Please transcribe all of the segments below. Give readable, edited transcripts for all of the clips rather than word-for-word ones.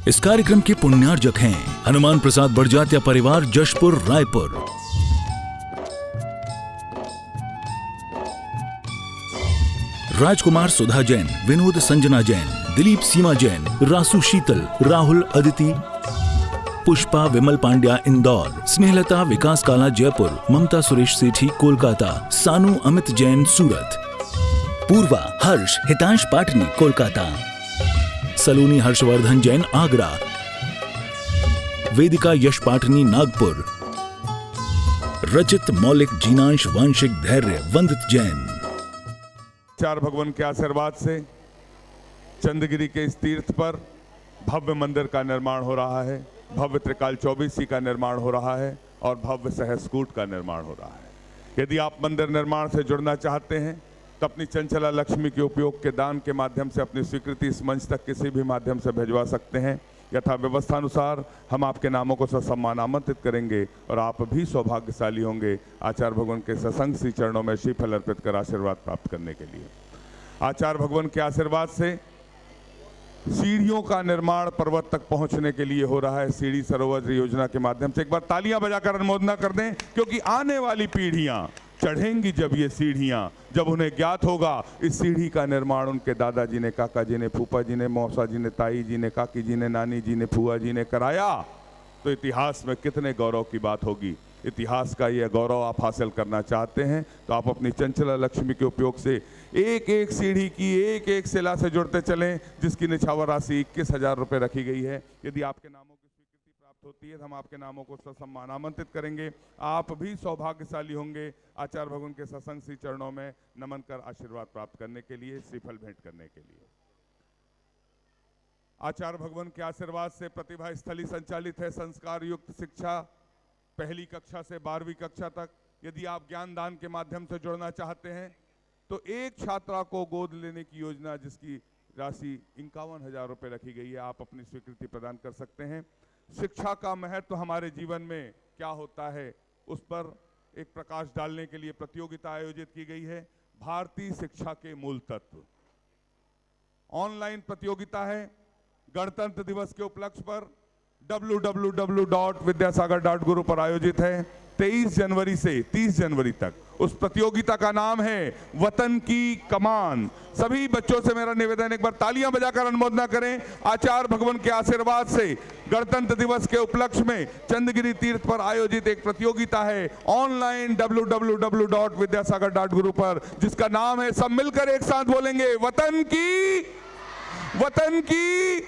इस कार्यक्रम के पुण्यार्जक हैं हनुमान प्रसाद बड़जात्या परिवार, जशपुर, रायपुर। राजकुमार सुधा जैन, विनोद संजना जैन, दिलीप सीमा जैन, रासु शीतल, राहुल अदिति, पुष्पा विमल पांड्या इंदौर, स्नेहलता विकास काला जयपुर, ममता सुरेश सेठी कोलकाता, सानू अमित जैन सूरत, पूर्वा हर्ष हितांश पाटनी कोलकाता, सलोनी हर्षवर्धन जैन आगरा, वेदिका यश पाटनी नागपुर, रचित मौलिक जीनांश वांशिक धैर्य वंदित जैन। आचार्य भगवान के आशीर्वाद से चंद्रगिरी के इस तीर्थ पर भव्य मंदिर का निर्माण हो रहा है, भव्य त्रिकाल चौबीसी का निर्माण हो रहा है और भव्य सहस्कूट का निर्माण हो रहा है। यदि आप मंदिर निर्माण से जुड़ना चाहते हैं तो अपनी चंचला लक्ष्मी के उपयोग के दान के माध्यम से अपनी स्वीकृति इस मंच तक किसी भी माध्यम से भिजवा सकते हैं। यथा व्यवस्था अनुसार हम आपके नामों को ससम्मान आमंत्रित करेंगे और आप भी सौभाग्यशाली होंगे आचार्य भगवान के सत्संग श्री चरणों में श्रीफल अर्पित कर आशीर्वाद प्राप्त करने के लिए। आचार्य भगवान के आशीर्वाद से सीढ़ियों का निर्माण पर्वत तक पहुंचने के लिए हो रहा है। सीढ़ी सरोवर योजना के माध्यम से एक बार तालियां बजाकर अनुमोदना कर दें, क्योंकि आने वाली पीढ़ियां चढ़ेंगी जब ये सीढ़ियां, जब उन्हें ज्ञात होगा इस सीढ़ी का निर्माण उनके दादाजी ने, काका जी ने, फूफा जी ने, मौसा जी ने, ताई जी ने, काकी जी ने, नानी जी ने, फुआ जी ने कराया, तो इतिहास में कितने गौरव की बात होगी। इतिहास का ये गौरव आप हासिल करना चाहते हैं तो आप अपनी चंचला लक्ष्मी के उपयोग से एक एक सीढ़ी की एक एक शिला से जुड़ते चलें, जिसकी निछावर राशि 21,000 रुपये रखी गई है। यदि आपके नामों की स्वीकृति प्राप्त होती है तो हम आपके नामों को ससम्मान आमंत्रित करेंगे। आप भी सौभाग्यशाली होंगे आचार्य भगवान के सत्संग श्री चरणों में नमन कर आशीर्वाद प्राप्त करने के लिए, श्रीफल भेंट करने के लिए। आचार्य भगवान के आशीर्वाद से प्रतिभा स्थली संचालित है संस्कार युक्त शिक्षा, पहली कक्षा से 12वीं कक्षा तक। यदि आप ज्ञान दान के माध्यम से जुड़ना चाहते हैं तो एक छात्रा को गोद लेने की योजना, जिसकी राशि 51,000 रुपये रखी गई है, आप अपनी स्वीकृति प्रदान कर सकते हैं। शिक्षा का महत्व हमारे जीवन में क्या होता है, उस पर एक प्रकाश डालने के लिए प्रतियोगिता आयोजित की गई है। भारतीय शिक्षा के मूल तत्व ऑनलाइन प्रतियोगिता है। गणतंत्र दिवस के उपलक्ष्य पर www.vidyasagar.guru पर आयोजित है। 23 जनवरी से 30 जनवरी तक उस प्रतियोगिता का नाम है वतन की कमान। सभी बच्चों से मेरा निवेदन, एक बार तालियां बजाकर अनुमोदना करें। आचार्य भगवान के आशीर्वाद से गणतंत्र दिवस के उपलक्ष्य में चंद्रगिरी तीर्थ पर आयोजित एक प्रतियोगिता है ऑनलाइन www.vidyasagar.guru पर, जिसका नाम है, सब मिलकर एक साथ बोलेंगे, वतन की।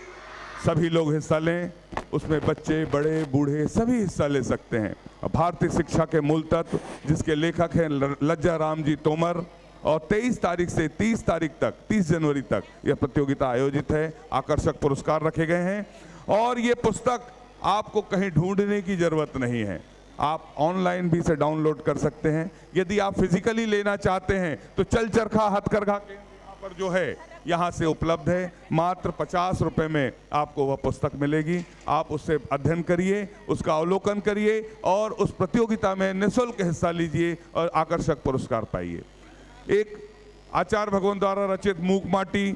सभी लोग हिस्सा लें, उसमें बच्चे बड़े बूढ़े सभी हिस्सा ले सकते हैं। भारतीय शिक्षा के मूल तत्व, जिसके लेखक हैं लज्जा राम जी तोमर, और 23 तारीख से 30 तारीख तक 30 जनवरी तक यह प्रतियोगिता आयोजित है। आकर्षक पुरस्कार रखे गए हैं और ये पुस्तक आपको कहीं ढूंढने की जरूरत नहीं है, आप ऑनलाइन भी इसे डाउनलोड कर सकते हैं। यदि आप फिजिकली लेना चाहते हैं तो चल चरखा हथकरघा केंद्र यहाँ पर जो है यहाँ से उपलब्ध है। मात्र 50 रुपए में आपको वह पुस्तक मिलेगी। आप उससे अध्ययन करिए, उसका अवलोकन करिए और उस प्रतियोगिता में निःशुल्क हिस्सा लीजिए और आकर्षक पुरस्कार पाइए। एक आचार्य भगवान द्वारा रचित मूक माटी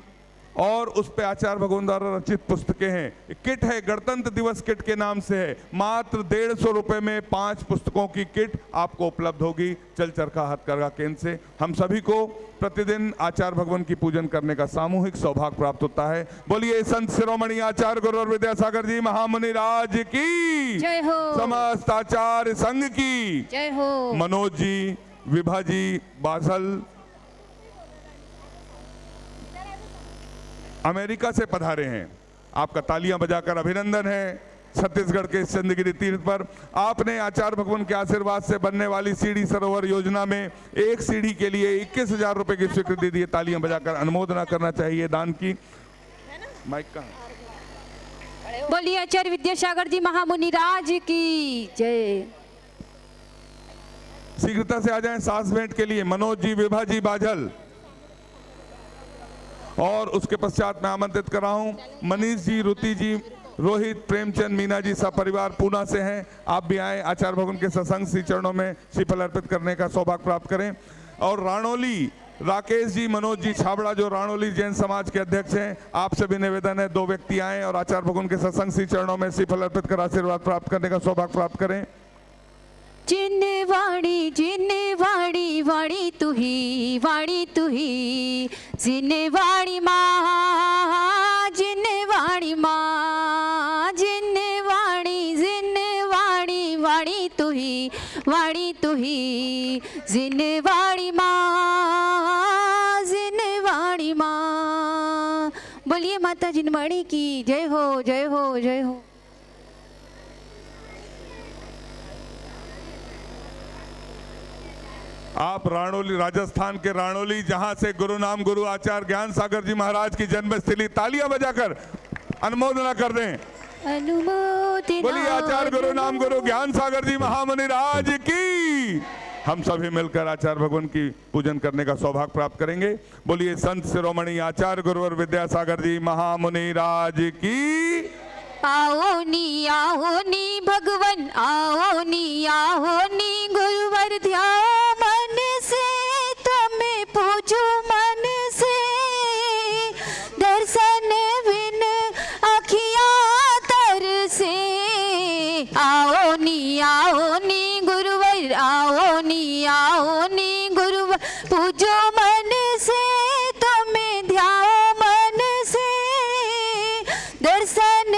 और उस पे आचार्य भगवान द्वारा रचित पुस्तकें हैं। किट है, गणतंत्र दिवस किट के नाम से है। मात्र 150 रुपए में 5 पुस्तकों की किट आपको उपलब्ध होगी चल चरखा हथकरघा केंद्र से। हम सभी को प्रतिदिन आचार्य भगवान की पूजन करने का सामूहिक सौभाग्य प्राप्त होता है। बोलिए संत शिरोमणि आचार्य गुरु और विद्यासागर जी महामुनि राज की जय हो, समस्त आचार्य संघ की जय हो। मनोज जी, विभा जी बाझल अमेरिका से पधारे हैं, आपका तालियां बजाकर अभिनंदन है। छत्तीसगढ़ के चंद्रगिरी तीर्थ पर आपने आचार्य भगवान के आशीर्वाद से बनने वाली सीढ़ी सरोवर योजना में एक सीढ़ी के लिए 21,000 रुपए की स्वीकृति दी। तालियां बजाकर अनुमोदना करना चाहिए दान की। माइक कहां? बोलिए आचार्य विद्यासागर जी महामुनि राज की जय। शीघ्रता से आ जाएं सास भेंट के लिए मनोज जी, विभा जी बाझल। और उसके पश्चात मैं आमंत्रित कर रहा हूं मनीष जी, रुति जी, रोहित, प्रेमचंद, मीना जी सब परिवार पूना से हैं। आप भी आए, आचार्य भगवान के सत्संग श्री चरणों में श्रीफल अर्पित करने का सौभाग्य प्राप्त करें। और राणोली राकेश जी, मनोज जी छाबड़ा जो राणोली जैन समाज के अध्यक्ष हैं, आपसे भी निवेदन है 2 व्यक्ति आए और आचार्य भगवान के सत्संग श्री चरणों में श्रीफल अर्पित कर आशीर्वाद प्राप्त करने का सौभाग्य प्राप्त करें। जिनवाणी जिनवाणी वाणी तुही जिनवाणी माँ जिनवाणी माँ जिनवाणी जिनवाणी वाणी तुही जिनवाणी माँ जिनवाणी माँ। बोलिए माता जिनवाणी की जय हो जय हो जय हो। आप राणोली, राजस्थान के राणोली, जहां से गुरु नाम गुरु आचार्य ज्ञान सागर जी महाराज की जन्मस्थली, तालियां बजाकर अनुमोदना कर दें। अनुमोदना बोलिए आचार्य गुरु नाम गुरु ज्ञान सागर जी महामुनि राज की। हम सभी मिलकर आचार्य भगवान की पूजन करने का सौभाग्य प्राप्त करेंगे। बोलिए संत शिरोमणि आचार्य गुरुवर विद्यासागर जी महामुनि राज की। आओ नी भगवन आओ नी गुरुवर ध्यान मन से तुम्हें पूजो मन से दर्शन बिन अखियाँ तर से। आओ नी गुरुवर आओ नी गुरुवर पूजो मन से तुम्हें ध्यान मन से दर्शन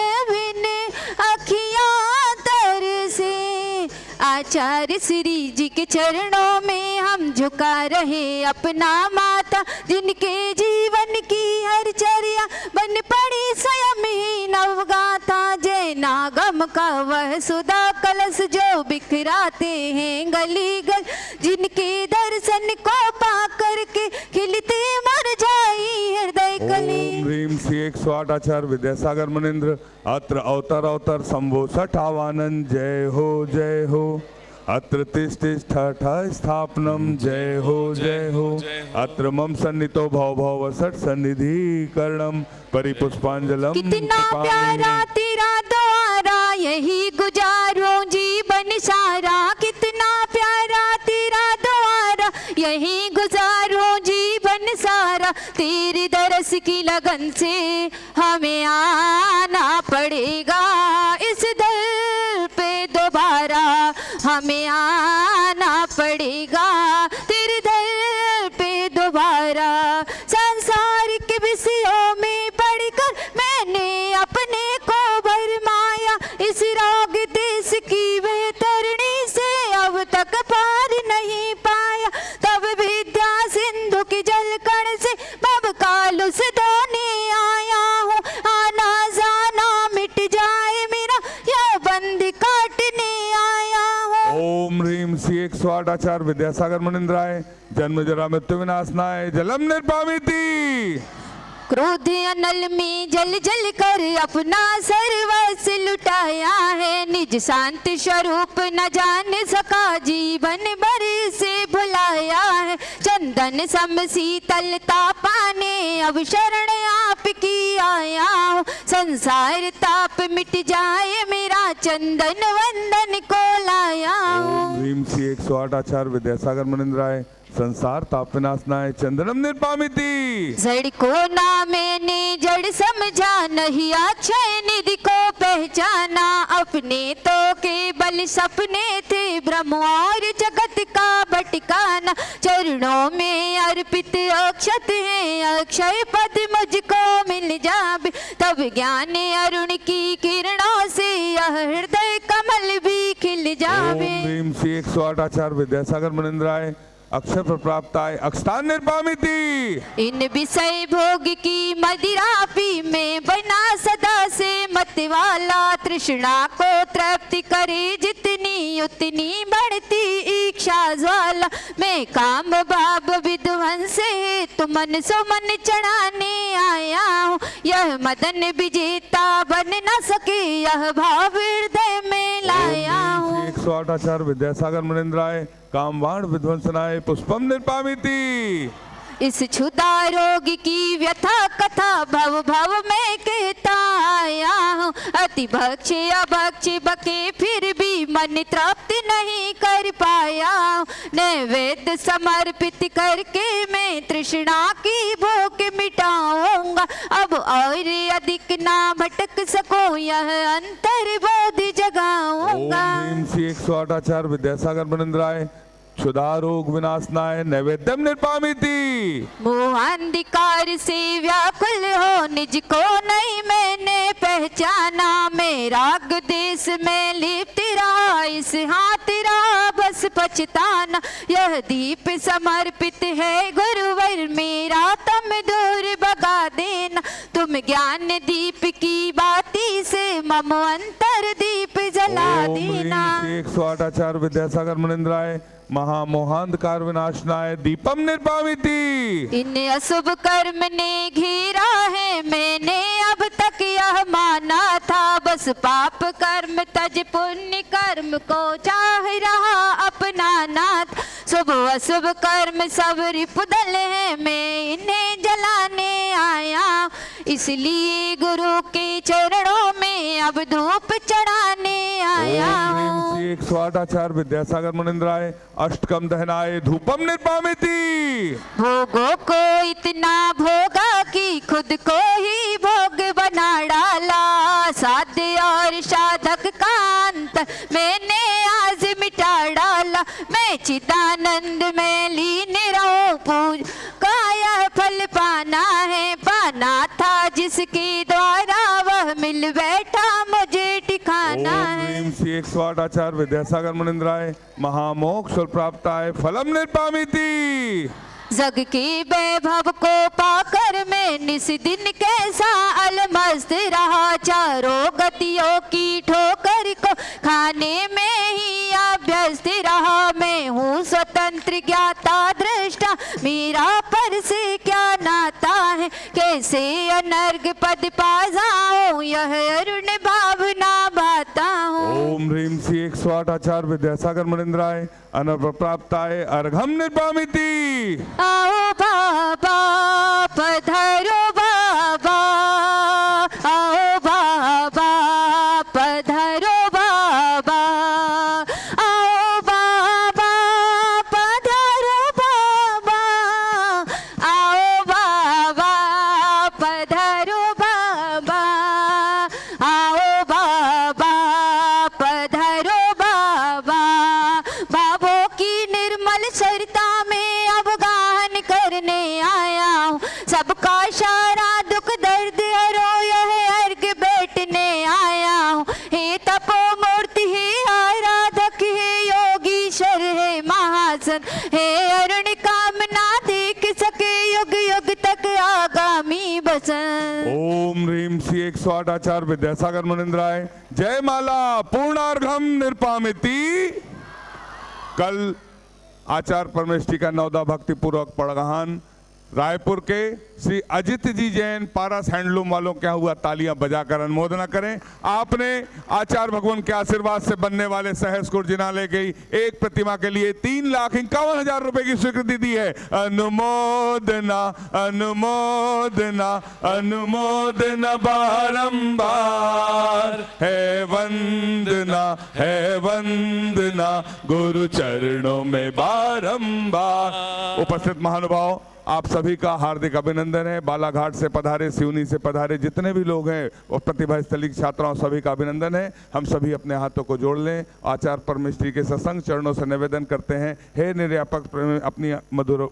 आचार्य श्री जी के चरणों में हम झुका रहे अपना माता, जिनके जीवन की हर चर्या बन पड़ी स्वयं ही नवगाथा। जय नागम का वह सुधा कलश जो बिखराते हैं गली गल, जिनके दर्शन को पा करके खिलते मर जाई हृदय कली। ओम ह्रीम श्री 108 आचार्य विद्यासागर मुनिंद्र अत्र अवतर शंभो सठावानंद जय हो जय हो। अत्र तिष्ठ स्थापनम जय हो अत्र मम सन्नितो भव सट सन्निधि करणम परिपुष्पांजलम। कितना प्यारा तेरा द्वारा यही गुजारो जीवन सारा, कितना प्यारा तेरा द्वारा यही गुजारो जीवन सारा। तेरे दरस की लगन से हमें आना पड़ेगा इस दर पे दोबारा, हमें आना पड़ेगा तेरे दर पे दोबारा। सांसारिक विषयों में पढ़कर मैंने अपने को भरमाया, इस रोग देश की वह तरणी से अब तक पार नहीं पाया। तब विद्या सिंधु की जलकण से बब काल से धोने आया हूँ, आना जाना मिट जाए मेरा यह बंद काटने आया हूँ। ओम ह्रीम श्री 108 आचार्य विद्यासागर मुनिंद्राय जन्म जरा मृत्यु विनाशनाय जलम निर्पामिति। क्रोध अनल में जल जल कर अपना सर्वस्व लुटाया है, निज शांत स्वरूप न जान सका जीवन भर से भुलाया है। चंदन सम शीतलता पाने अब शरण आपकी आया हूँ, संसार ताप मिट जाए मेरा चंदन वंदन को लाया हूँ। ओम ह्रीम श्री 108 आचार्य विद्यासागर मुनिंद्राय संसार ताप विनाशनाय चंदनम निर्पामिति। जड़ को ना मैंने जड़ समझा, नहीं अक्षय निधि को पहचाना। अपने तो केवल सपने थे ब्रह्म और जगत का भटकाना। चरणों में अर्पित अक्षत है अक्षय पद मुझको मिल जावे, तब ज्ञान अरुण की किरणों से यह हृदय कमल भी खिल जावे। ओम ह्रीम श्री 108 आचार्य विद्यासागर मुनिंद्राय अक्षर पर प्राप्त आए अक्षतान निर्पामिति। इन विषय भोग की मदिरा पी में बना सदा से मत वाला, तृष्णा को तृप्ति करे जितनी उतनी बढ़ती इच्छा ज्वाला। मैं काम बाब विध्वंस है तो मन सो मन चढ़ाने आया हूँ, यह मदन विजेता बन न सके यह भाव हृदय में लाया हूँ। 108 आचार्य विद्यासागर मुनिंद्राय कामवाण विध्वंसनाय पुष्पम निर्पामिति। इस क्षुधा रोग की व्यथा कथा भव भव में कहता आया हूँ। अति भक्ष्य अभक्ष्य बके फिर भी मन तृप्ति नहीं कर पाया। नैवेद्य समर्पित करके मैं तृष्णा की भूख मिटाऊंगा। अब और अधिक ना भटक सकूं यह अंतर बोध जगाऊंगा। ओम ह्रीं श्री 108 आचार्य विद्यासागर बनिंद्राय क्षुधा रोग विनाशनाय नैवेद्यम निर्पामिति। मोहांधिकार से व्याकुल हो निज को नहीं मैंने पहचाना। मैं राग देश में लिप्त रहा इस हाथ रहा बस पछताना। यह दीप समर्पित है गुरुवर मेरा तुम दूर भगा देना। तुम ज्ञान दीप की बाती से मम अंतर दीप जला देना। 108 आचार्य विद्यासागर मुनिंद्राय महामोहांधकार विनाशनाय दीपम निर्पामिति। इन अशुभ कर्म ने घेरा है मैंने अब तक यह माना था। बस पाप कर्म तज पुण्य कर्म को चाह रहा अपना नाथ। शुभ अशुभ कर्म सब रिपुदल है मैं इन्हें जलाने आया। इसलिए गुरु के चरणों में अब धूप चढ़ाने आया। ओम ह्रीं श्री 108 आचार्य विद्यासागर मुनिंद्राय अष्टकम दहनाय धूपम निर्पामिति। भोगों को इतना भोगा कि खुद को ही भोग बना डाला। साध्य और साधक का अंत मैंने आज मिटा डाला। मैं चिदानंद में लीन रहूं पूज का यह फल पाना है। पाना था जिसके द्वारा वह मिल बैठा मुझे ठिकाना है। ओम ह्रीं श्री 108 आचार्य विद्यासागर मुनिंद्राय महामोक्ष प्राप्ताय फलम निर्पामिति। जग के वैभव को पाकर मैं निस दिन कैसा अलमस्त रहा। चारों गतियों की ठोकर को खाने में ही अभ्यस्त रहा। मैं हूँ स्वतंत्र ज्ञाता दृष्टा मेरा पर से क्या नाता है। कैसे अनर्घ पद पा जाऊं यह अरुण भावना भाता हूँ। ओम ह्रीं श्री 108 आचार्य विद्यासागर मुनिंद्राय अनर्घ प्राप्ताय अर्घम निर्पामिति। आओ बाबा पधारो बाबा। आओ बाबा पधारो बाबा। आओ बाबा पधारो बाबा। आओ बाबा पधारो बाबा। आओ बाबा पधारो बाबा। बाबों की निर्मल सरिता में अब गान करने आया हूँ। सबका सारा दुख दर्द हरो यह अर्घ बैठने आया हूँ। हे तपो मूर्ति हे आराधक हे योगीश्वर हे महासन हे अरुण कामना देख सके युग युग तक आगामी बसन। ओम ह्रीं श्री 108 आचार्य विद्यासागर मुनिंद्राय जय माला पूर्णार्घम निर्पामिति। कल आचार्य परमेष्ठी का नवदा भक्ति पूर्वक पड़गहान रायपुर के श्री अजित जी जैन पारस हैंडलूम वालों क्या हुआ तालियां बजाकर अनुमोदना करें। आपने आचार्य भगवान के आशीर्वाद से बनने वाले सहस जिनालय गई एक प्रतिमा के लिए 3,51,000 रुपए की स्वीकृति दी है। अनुमोदना अनुमोदना अनुमोदना बारंबार है वंदना गुरु चरणों में बारंबार। उपस्थित महानुभाव आप सभी का हार्दिक अभिनंदन है। बालाघाट से पधारे सिवनी से पधारे जितने भी लोग हैं और प्रतिभा स्थली की छात्राओं सभी का अभिनंदन है। हम सभी अपने हाथों को जोड़ लें। आचार्य परमेष्ठी के सत्संग चरणों से निवेदन करते हैं। हे निर्यापक अपनी मधुर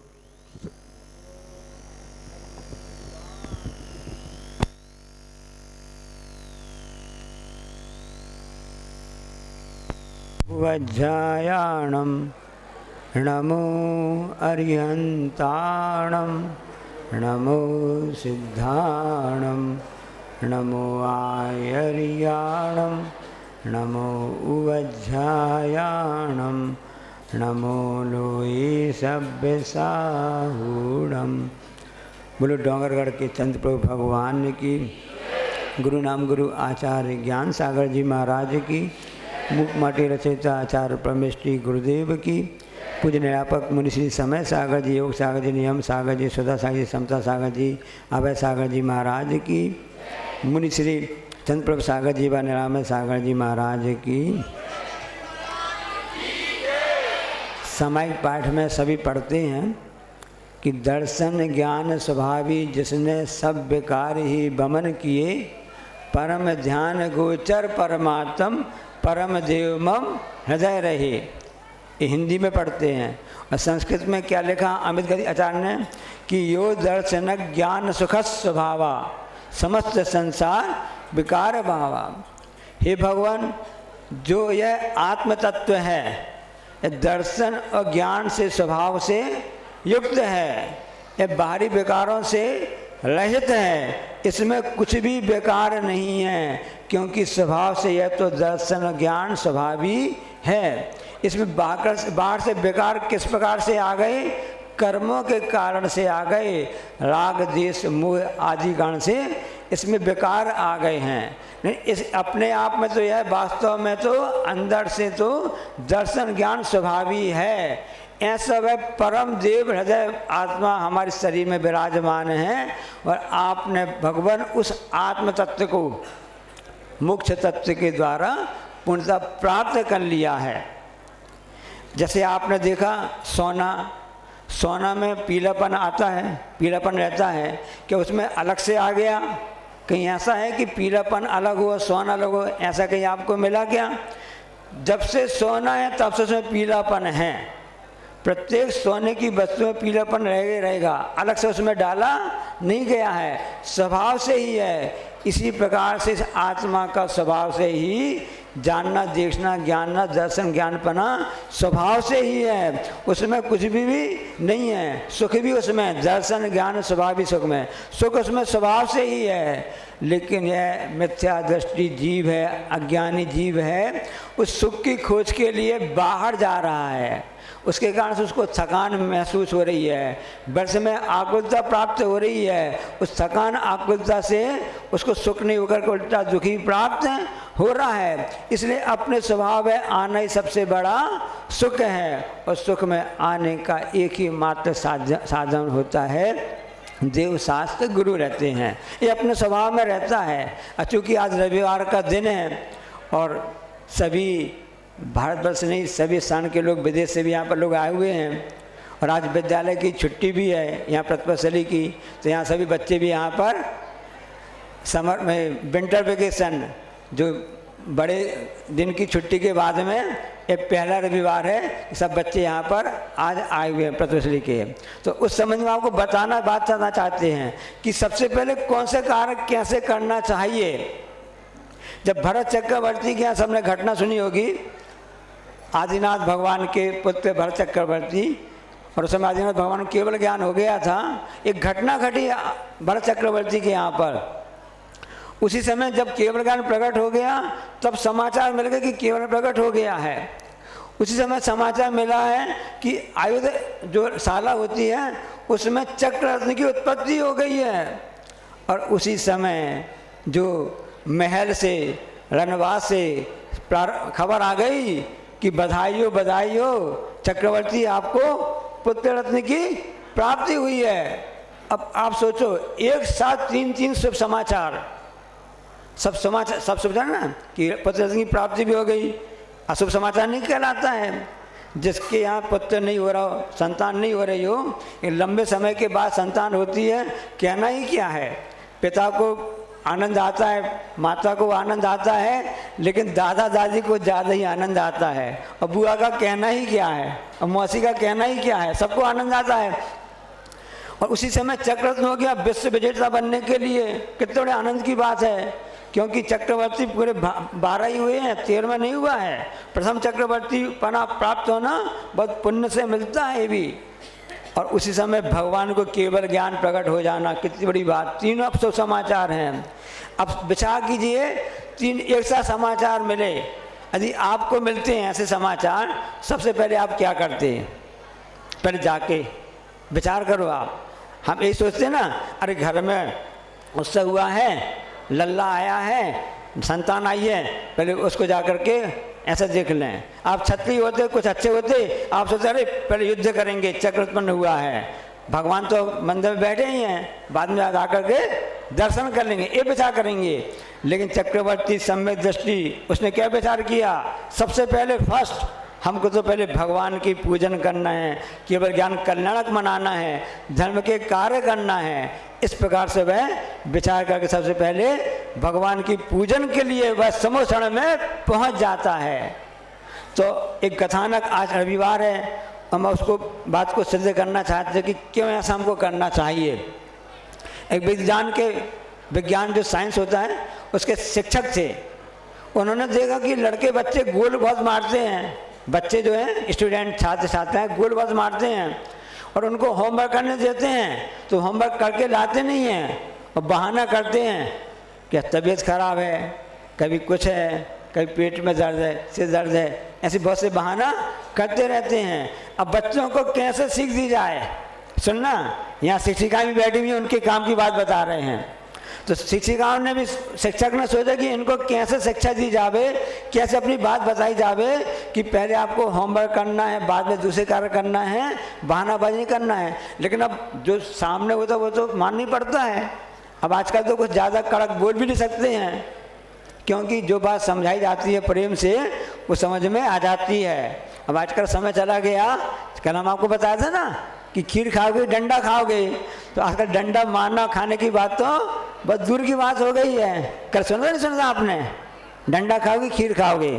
वज्रायाणं नमो अरिहन्ताणं नमो सिद्धाणं नमो आयर्याणं नमो उवज्रायाणं नमो लोये सभ्यसाहूणं। बोलो डोंगरगढ़ के चंद्र प्रभु भगवान की, गुरु नाम गुरु आचार्य ज्ञान सागर जी महाराज की, मुख माटी रचयिता आचार्य परमेष्ठी गुरुदेव की, पूज्य निरापक मुनि श्री समय सागर जी, योग सागर जी, नियम सागर जी, सुधा सागर जी, समता सागर जी, अभय सागर जी महाराज की, मुनि श्री चंद्रप्रभ सागर जी व निरामय सागर जी महाराज की। सामायिक पाठ में सभी पढ़ते हैं कि दर्शन ज्ञान स्वभावी जिसने सब विकार ही बमन किए, परम ध्यान गोचर परमात्म परम देव मम हृदय रहे। ये हिंदी में पढ़ते हैं। और संस्कृत में क्या लिखा अमित गति आचार्य ने कि यो दर्शन ज्ञान सुख स्वभावा समस्त संसार विकार भावा। हे भगवान, जो यह आत्म तत्व है दर्शन और ज्ञान से स्वभाव से युक्त है, यह बाहरी विकारों से रहित है, इसमें कुछ भी बेकार नहीं है, क्योंकि स्वभाव से यह तो दर्शन और ज्ञान स्वभावी है। इसमें बाहर से बेकार किस प्रकार से आ गए? कर्मों के कारण से आ गए, राग देश मोह आदि कारण से इसमें बेकार आ गए हैं। नहीं, इस अपने आप में तो यह वास्तव में तो अंदर से तो दर्शन ज्ञान स्वभावी है। ऐसा वह परम देव हृदय आत्मा हमारे शरीर में विराजमान है और आपने भगवान उस आत्म तत्व को मोक्ष तत्व के द्वारा पूर्णतः प्राप्त कर लिया है। जैसे आपने देखा सोना में पीलापन आता है, पीलापन रहता है, क्या उसमें अलग से आ गया? कहीं ऐसा है कि पीलापन अलग हो सोना अलग हो, ऐसा कहीं आपको मिला क्या? जब से सोना है तब से उसमें पीलापन है। प्रत्येक सोने की वस्तु में पीलापन रहेगा, अलग से उसमें डाला नहीं गया है, स्वभाव से ही है। इसी प्रकार से इस आत्मा का स्वभाव से ही जानना देखना ज्ञानना दर्शन ज्ञानपना स्वभाव से ही है, उसमें कुछ भी नहीं है। सुख भी उसमें दर्शन ज्ञान स्वभाव भी सुख में, सुख उसमें स्वभाव से ही है। लेकिन यह मिथ्या दृष्टि जीव है, अज्ञानी जीव है, उस सुख की खोज के लिए बाहर जा रहा है, उसके कारण से उसको थकान महसूस हो रही है, वर्ष में आकुलता प्राप्त हो रही है। उस थकान आकुलता से उसको सुख नहीं होकर के उल्टा दुखी प्राप्त हो रहा है। इसलिए अपने स्वभाव है आना ही सबसे बड़ा सुख है, और सुख में आने का एक ही मात्र साधन होता है, देव शास्त्र गुरु रहते हैं। ये अपने स्वभाव में रहता है। चूँकि आज रविवार का दिन है और सभी भारतवर्ष नहीं सभी स्थान के लोग विदेश से भी यहाँ पर लोग आए हुए हैं, और आज विद्यालय की छुट्टी भी है यहाँ प्रतिभाशाली की, तो यहाँ सभी बच्चे भी यहाँ पर समर में विंटर वेकेशन जो बड़े दिन की छुट्टी के बाद में ये पहला रविवार है, सब बच्चे यहाँ पर आज आए हुए हैं प्रतिभाशाली के। तो उस संबंध में आपको बात करना चाहते हैं कि सबसे पहले कौन से कार्य कैसे करना चाहिए। जब भरत चक्रवर्ती के यहाँ सबने घटना सुनी होगी, आदिनाथ भगवान के पुत्र भरत चक्रवर्ती, और उस समय आदिनाथ भगवान को केवल ज्ञान हो गया था। एक घटना घटी भरत चक्रवर्ती के यहाँ पर। उसी समय जब केवल ज्ञान प्रकट हो गया तब समाचार मिल गया कि केवल प्रकट हो गया है। उसी समय समाचार मिला है कि आयुध जो शाला होती है उसमें चक्ररत्न की उत्पत्ति हो गई है। और उसी समय जो महल से रणवास से खबर आ गई कि बधाई हो चक्रवर्ती आपको पुत्र रत्न की प्राप्ति हुई है। अब आप सोचो एक साथ तीन शुभ समाचार, सब समाचार ना कि पुत्र रत्न की प्राप्ति भी हो गई। अशुभ समाचार नहीं कहलाता है। जिसके यहाँ पुत्र नहीं हो रहा हो, संतान नहीं हो रही हो, लंबे समय के बाद संतान होती है, कहना ही क्या है। पिता को आनंद आता है, माता को आनंद आता है, लेकिन दादा दादी को ज़्यादा ही आनंद आता है। और बुआ का कहना ही क्या है, और मौसी का कहना ही क्या है, सबको आनंद आता है। और उसी समय चक्ररत्न हो गया विश्व विजेता बनने के लिए। कितने बड़े आनंद की बात है, क्योंकि चक्रवर्ती पूरे 12 ही हुए हैं, 13वां नहीं हुआ है। प्रथम चक्रवर्ती पना प्राप्त होना बहुत पुण्य से मिलता है ये भी। और उसी समय भगवान को केवल ज्ञान प्रकट हो जाना कितनी बड़ी बात। तीनों अब समाचार हैं। अब विचार कीजिए, तीन एक साथ समाचार मिले, यदि आपको मिलते हैं ऐसे समाचार, सबसे पहले आप क्या करते हैं? पहले जाके विचार करो आप। हम यही सोचते हैं ना, अरे घर में उससे हुआ है, लल्ला आया है, संतान आई है, पहले उसको जा कर के ऐसा देख लें। आप क्षत्रिय होते, कुछ अच्छे होते, आप सोचते अरे पहले युद्ध करेंगे, चक्र उत्पन्न हुआ है, भगवान तो मंदिर में बैठे ही हैं, बाद में आकर के दर्शन कर लेंगे, ये विचार करेंगे। लेकिन चक्रवर्ती सम्यक दृष्टि, उसने क्या विचार किया? सबसे पहले फर्स्ट हमको तो पहले भगवान की पूजन करना है, केवल ज्ञान कल्याणक मनाना है, धर्म के कार्य करना है। इस प्रकार से वह विचार करके सबसे पहले भगवान की पूजन के लिए वह समोक्षण में पहुंच जाता है। तो एक कथानक, आज रविवार है, हम उसको बात को सिद्ध करना चाहते हैं कि क्यों ऐसा हमको करना चाहिए। एक विज्ञान जो साइंस होता है, उसके शिक्षक थे, उन्होंने देखा कि लड़के बच्चे गोल बहुत मारते हैं, बच्चे जो हैं स्टूडेंट छात्र छात्रा हैं गोल बहुत मारते हैं, और उनको होमवर्क करने देते हैं तो होमवर्क करके लाते नहीं हैं और बहाना करते हैं कि तबीयत खराब है, कभी कुछ है, कभी पेट में दर्द है, सिर दर्द है, ऐसे बहुत से बहाना करते रहते हैं। अब बच्चों को कैसे सीख दी जाए? सुनना, यहाँ शिक्षिकाएं भी बैठी हुई हैं, उनके काम की बात बता रहे हैं। तो शिक्षिकाओं ने भी, शिक्षक ने सोचा कि इनको कैसे शिक्षा दी जावे, कैसे अपनी बात बताई जावे कि पहले आपको होमवर्क करना है, बाद में दूसरे कार्य करना है, बहानाबाजी करना है। लेकिन अब जो सामने होता वो तो मानना ही पड़ता है। अब आजकल तो कुछ ज़्यादा कड़क बोल भी नहीं सकते हैं, क्योंकि जो बात समझाई जाती है प्रेम से वो समझ में आ जाती है। अब आजकल समय चला गया, कल हम आपको बताया था ना कि खीर खाओगे डंडा खाओगे, तो आजकल डंडा मारना खाने की बात तो बहुत दूर की बात हो गई है। कल सुना नहीं सुना आपने? डंडा खाओगे खीर खाओगे।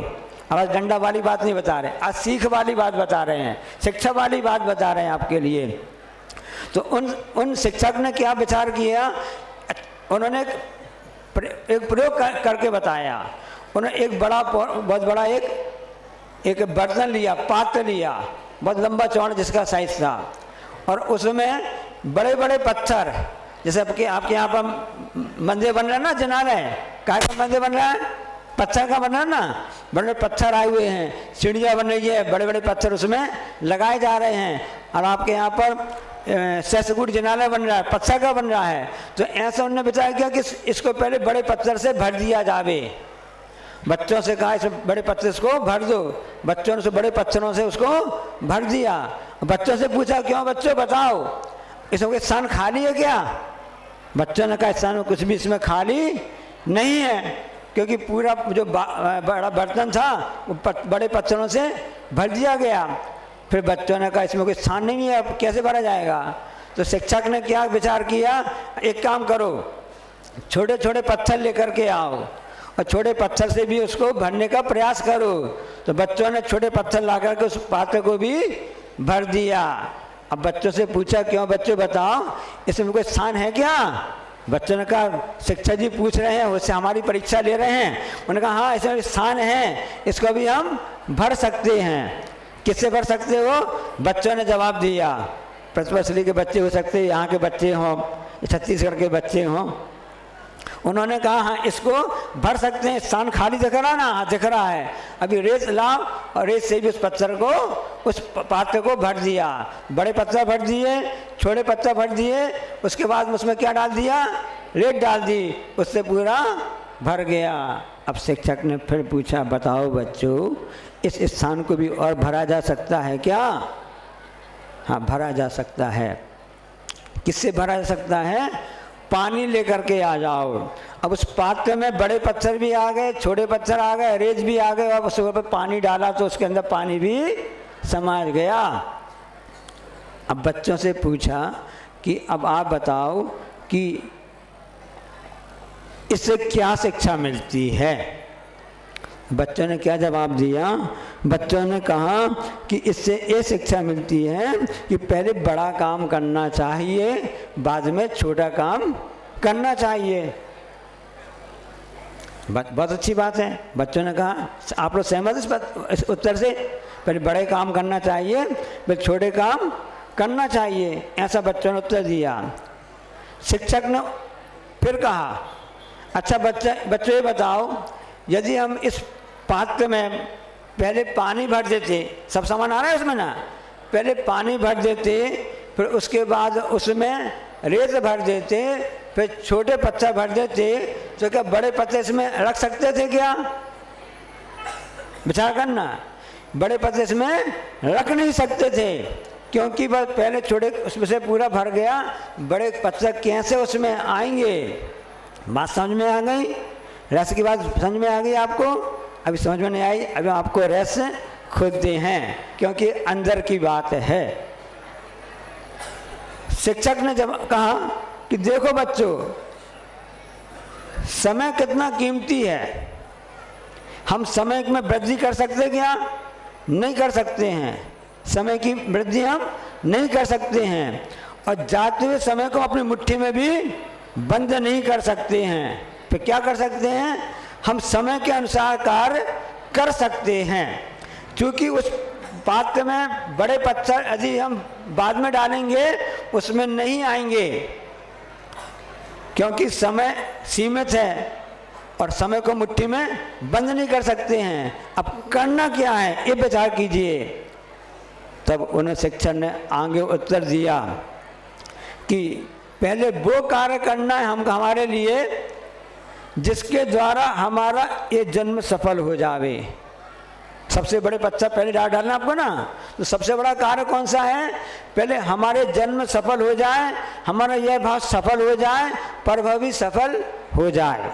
अब आज डंडा वाली बात नहीं बता रहे, आज सीख वाली बात बता रहे हैं, शिक्षा वाली बात बता रहे हैं आपके लिए। तो उन शिक्षक ने क्या विचार किया? उन्होंने एक प्रयोग करके बताया। उन्होंने एक बहुत बड़ा एक बर्तन लिया, पात्र लिया, बहुत लंबा चौड़ा जिसका साइज था, और उसमें बड़े बड़े पत्थर, जैसे आपके यहाँ पर मंदिर बन रहा है ना, जनालय काय का मंदिर बन रहा है, पत्थर का बन रहा है ना, बड़े पत्थर आए हुए हैं, सीढ़ियाँ बन रही है, बड़े बड़े पत्थर उसमें लगाए जा रहे हैं। और आपके यहाँ पर सहसगुट जनालय बन रहा है, पत्थर का बन रहा है। तो ऐसा उन्होंने बताया किया कि इसको पहले बड़े पत्थर से भर दिया जावे। बच्चों से कहा इस बड़े पत्थर को भर दो, बच्चों ने बड़े पत्थरों से उसको भर दिया। बच्चों से पूछा क्यों बच्चों बताओ, इसमें स्थान खाली है क्या? बच्चों ने कहा स्थान में कुछ भी इसमें खाली नहीं है, क्योंकि पूरा जो बड़ा बर्तन था वो बड़े पत्थरों से भर दिया गया। फिर बच्चों ने कहा इसमें कोई स्थान नहीं है, अब कैसे भरा जाएगा? तो शिक्षक ने क्या विचार किया, एक काम करो, छोटे छोटे पत्थर लेकर के आओ और छोटे पत्थर से भी उसको भरने का प्रयास करो। तो बच्चों ने छोटे पत्थर ला करके उस पात्र को भी भर दिया। अब बच्चों से पूछा क्यों बच्चों बताओ इसमें कोई स्थान है क्या? बच्चों ने कहा शिक्षक जी पूछ रहे हैं, उससे हमारी परीक्षा ले रहे हैं। उन्होंने कहा हाँ इसमें स्थान है, इसको भी हम भर सकते हैं। किससे भर सकते हो? बच्चों ने जवाब दिया। प्रतिभाशाली के बच्चे हो सकते, यहाँ के बच्चे हों, छत्तीसगढ़ के बच्चे हों। उन्होंने कहा हाँ इसको भर सकते हैं, स्थान खाली दिख रहा ना? हाँ दिख रहा है। अभी रेत लाओ और रेत से भी उस पत्थर को, उस पात्र को भर दिया। बड़े पत्थर भर दिए, छोटे पत्थर भर दिए, उसके बाद उसमें क्या डाल दिया? रेत डाल दी, उससे पूरा भर गया। अब शिक्षक ने फिर पूछा बताओ बच्चों इस स्थान को भी और भरा जा सकता है क्या? हाँ भरा जा सकता है। किससे भरा जा सकता है? पानी लेकर के आ जाओ। अब उस पात्र में बड़े पत्थर भी आ गए, छोटे पत्थर आ गए, रेत भी आ गए, और उसके ऊपर पानी डाला तो उसके अंदर पानी भी समा गया। अब बच्चों से पूछा कि अब आप बताओ कि इससे क्या शिक्षा मिलती है? बच्चों ने क्या जवाब दिया? बच्चों ने कहा कि इससे ये शिक्षा मिलती है कि पहले बड़ा काम करना चाहिए, बाद में छोटा काम करना चाहिए। बहुत अच्छी बात है। बच्चों ने कहा आप लोग सहमत इस उत्तर से? पहले बड़े काम करना चाहिए, फिर छोटे काम करना चाहिए, ऐसा बच्चों ने उत्तर दिया। शिक्षक ने फिर कहा अच्छा बच्चों ये बताओ यदि हम इस पात्र में पहले पानी भर देते, सब सामान आ रहा है इसमें ना, पहले पानी भर देते, फिर उसके बाद उसमें रेत भर देते, फिर छोटे पत्थर भर देते, तो क्या बड़े पत्थर इसमें रख सकते थे क्या? विचार करना। बड़े पत्थर इसमें रख नहीं सकते थे क्योंकि बस पहले छोटे उसमें से पूरा भर गया, बड़े पत्थर कैसे उसमें आएंगे। बात समझ में आ गई? रस की बात समझ में आ गई आपको? अभी समझ में नहीं आई, अभी आपको रस खुद दे हैं क्योंकि अंदर की बात है। शिक्षक ने जब कहा कि देखो बच्चों, समय कितना कीमती है, हम समय में वृद्धि कर सकते क्या? नहीं कर सकते हैं। समय की वृद्धि हम नहीं कर सकते हैं और जाते हुए समय को अपनी मुट्ठी में भी बंद नहीं कर सकते हैं। फिर क्या कर सकते हैं? हम समय के अनुसार कार्य कर सकते हैं। क्योंकि उस पात्र में बड़े पत्थर यदि हम बाद में डालेंगे उसमें नहीं आएंगे क्योंकि समय सीमित है और समय को मुट्ठी में बंद नहीं कर सकते हैं। अब करना क्या है ये विचार कीजिए। तब उन्हें शिक्षक ने आगे उत्तर दिया कि पहले वो कार्य करना है हम हमारे लिए जिसके द्वारा हमारा ये जन्म सफल हो जावे। सबसे बड़े पत्थर पहले डालना आपको ना, तो सबसे बड़ा कार्य कौन सा है? पहले हमारे जन्म सफल हो जाए, हमारा यह भाव सफल हो जाए, परभव भी सफल हो जाए।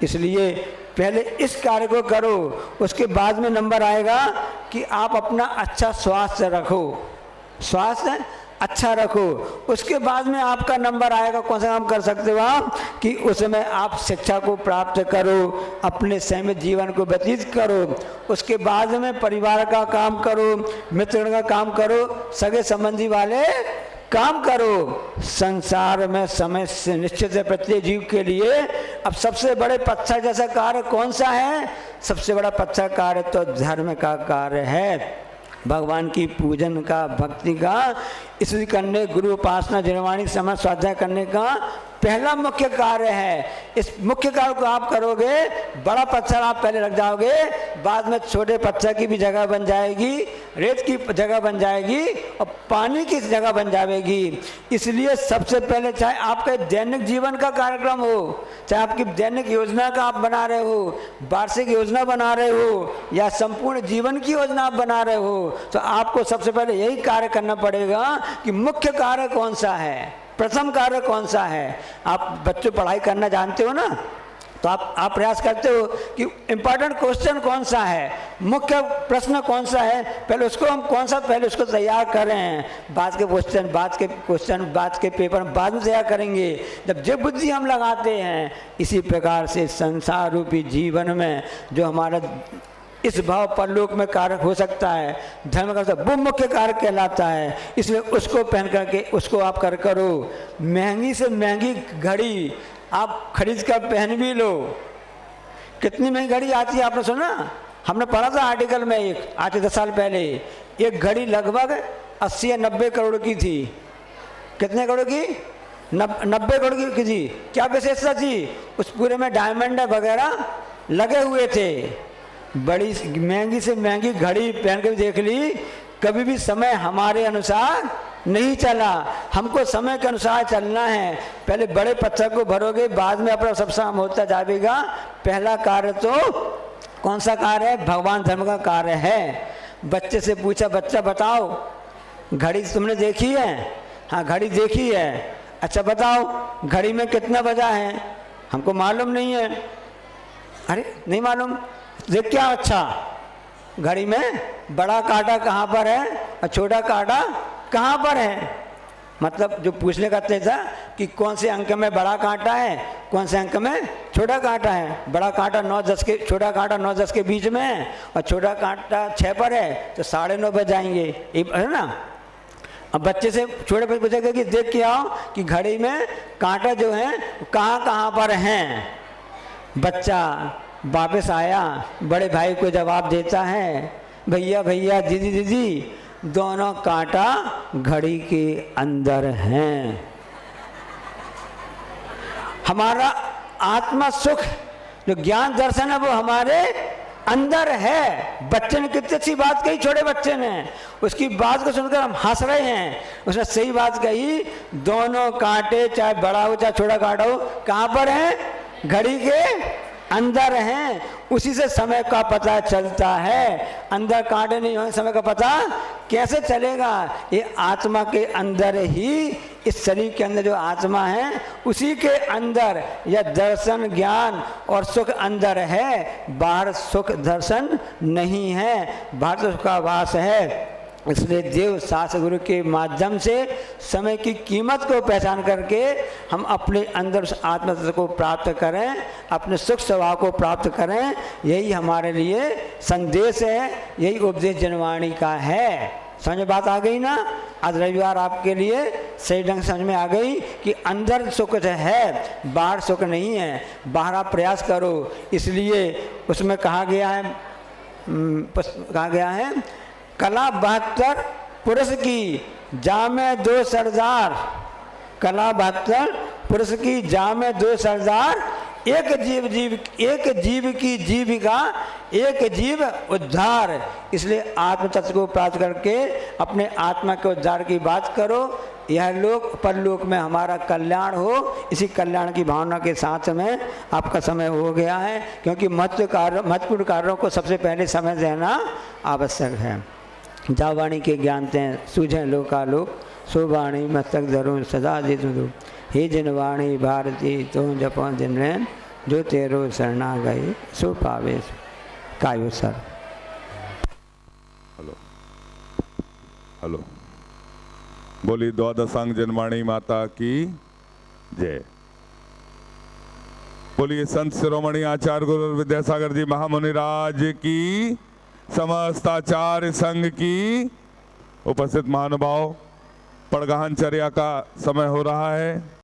इसलिए पहले इस कार्य को करो, उसके बाद में नंबर आएगा कि आप अपना अच्छा स्वास्थ्य रखो, स्वास्थ्य अच्छा रखो। उसके बाद में आपका नंबर आएगा कौन सा काम कर सकते हो आप, कि उसमें आप शिक्षा को प्राप्त करो, अपने सीमित जीवन को व्यतीत करो। उसके बाद में परिवार का काम करो, मित्र का काम करो, सगे संबंधी वाले काम करो। संसार में समय से निश्चित है प्रत्येक जीव के लिए। अब सबसे बड़े पत्थर जैसा कार्य कौन सा है? सबसे बड़ा पत्थर कार्य तो धर्म का कार्य है, भगवान की पूजन का, भक्ति का, स्तुति करने, गुरु उपासना, निर्वाणी समय स्वाध्याय करने का पहला मुख्य कार्य है। इस मुख्य कार्य को आप करोगे, बड़ा पत्थर आप पहले रख जाओगे, बाद में छोटे पत्थर की भी जगह बन जाएगी, रेत की जगह बन जाएगी और पानी की जगह बन जाएगी। इसलिए सबसे पहले चाहे आपके दैनिक जीवन का कार्यक्रम हो, चाहे आपकी दैनिक योजना का आप बना रहे हो, वार्षिक योजना बना रहे हो या संपूर्ण जीवन की योजना आप बना रहे हो, तो आपको सबसे पहले यही कार्य करना पड़ेगा कि मुख्य कार्य कौन सा है, प्रथम कार्य कौन सा है। आप बच्चों पढ़ाई करना जानते हो ना, तो आप प्रयास करते हो कि इम्पोर्टेंट क्वेश्चन कौन सा है, मुख्य प्रश्न कौन सा है, पहले उसको हम कौन सा पहले उसको तैयार कर रहे हैं। बाद के क्वेश्चन बाद के पेपर बाद में तैयार करेंगे जब जो बुद्धि हम लगाते हैं। इसी प्रकार से संसार रूपी जीवन में जो हमारा इस भाव परलोक में कार्य हो सकता है, धर्म का वो मुख्य कार्य कहलाता है। इसलिए उसको पहन करके उसको आप करो। महंगी से महंगी घड़ी आप खरीद कर पहन भी लो। कितनी महंगी घड़ी आती है आपने सुना? हमने पढ़ा था आर्टिकल में, एक आज 10 साल पहले एक घड़ी लगभग 80 या 90 करोड़ की थी। कितने करोड़ की? 90 करोड़ की थी। क्या विशेषता थी? उस पूरे में डायमंड वगैरह लगे हुए थे। बड़ी महंगी से महंगी घड़ी पहन कर देख ली, कभी भी समय हमारे अनुसार नहीं चला। हमको समय के अनुसार चलना है। पहले बड़े पत्थर को भरोगे, बाद में अपना सब काम होता जाएगा। पहला कार्य तो कौन सा कार्य है? भगवान धर्म का कार्य है। बच्चे से पूछा, बच्चा बताओ घड़ी तुमने देखी है? हाँ घड़ी देखी है। अच्छा बताओ घड़ी में कितना बजा है? हमको मालूम नहीं है। अरे नहीं मालूम? देख क्या? अच्छा घड़ी में बड़ा कांटा कहाँ पर है और छोटा कांटा कहाँ पर है? मतलब जो पूछने का था कि कौन से अंक में बड़ा कांटा है, कौन से अंक में छोटा कांटा है। बड़ा कांटा 9-10 के, छोटा कांटा 9-10 के बीच में है और छोटा कांटा 6 पर है, तो 9:30 बज जाएंगे, है ना। अब बच्चे से छोटे बच्चे पूछेगा कि देख के आओ कि घड़ी में कांटा जो है कहाँ कहाँ पर हैं। बच्चा वापस आया, बड़े भाई को जवाब देता है, भैया भैया दीदी दीदी दोनों कांटा घड़ी के अंदर हैं। हमारा आत्मा सुख जो ज्ञान दर्शन है वो हमारे अंदर है। बच्चे ने कितनी अच्छी बात कही, छोटे बच्चे ने, उसकी बात को सुनकर हम हंस रहे हैं। उसने सही बात कही, दोनों कांटे चाहे बड़ा हो चाहे छोटा कांटा हो कहाँ पर है? घड़ी के अंदर हैं उसी से समय का पता चलता है। अंदर कांटे नहीं होने समय का पता कैसे चलेगा? ये आत्मा के अंदर ही, इस शरीर के अंदर जो आत्मा है उसी के अंदर यह दर्शन ज्ञान और सुख अंदर है। बाहर सुख दर्शन नहीं है, बाहर तो सुख का वास है। इसलिए देव शास्त्र गुरु के माध्यम से समय की कीमत को पहचान करके हम अपने अंदर उस आत्म तत्व को प्राप्त करें, अपने सुख स्वभाव को प्राप्त करें। यही हमारे लिए संदेश है, यही उपदेश जनवाणी का है। समझ में बात आ गई ना? आज रविवार आपके लिए सही ढंग समझ में आ गई कि अंदर सुख है, बाहर सुख नहीं है। बाहर आप प्रयास करो, इसलिए उसमें कहा गया है कला 72 पुरुष की जामे 2 सरदार। कला 72 पुरुष की जामे 2 सरदार। एक जीव की जीविका, एक जीव उद्धार। इसलिए आत्म तत्व को प्राप्त करके अपने आत्मा के उद्धार की बात करो। यह लोक परलोक में हमारा कल्याण हो, इसी कल्याण की भावना के साथ में आपका समय हो गया है, क्योंकि महत्वपूर्ण कार्यों को सबसे पहले समय देना आवश्यक है। जा वाणी के ज्ञानते सूझे लोकालोक, सो वाणी मस्तक धरो सदा दे दो। हे जिन वाणी भारती तो जपो दिन रैन, जो तेरो शरणा गई सो पावे कायो सर। हेलो, बोली द्वादशांग जनवाणी माता की जय। बोलिए संत शिरोमणि आचार्य गुरु विद्यासागर जी महामुनि राज की, समस्त आचार्य संघ की, उपस्थित महानुभाव, पड़गहन चर्या का समय हो रहा है।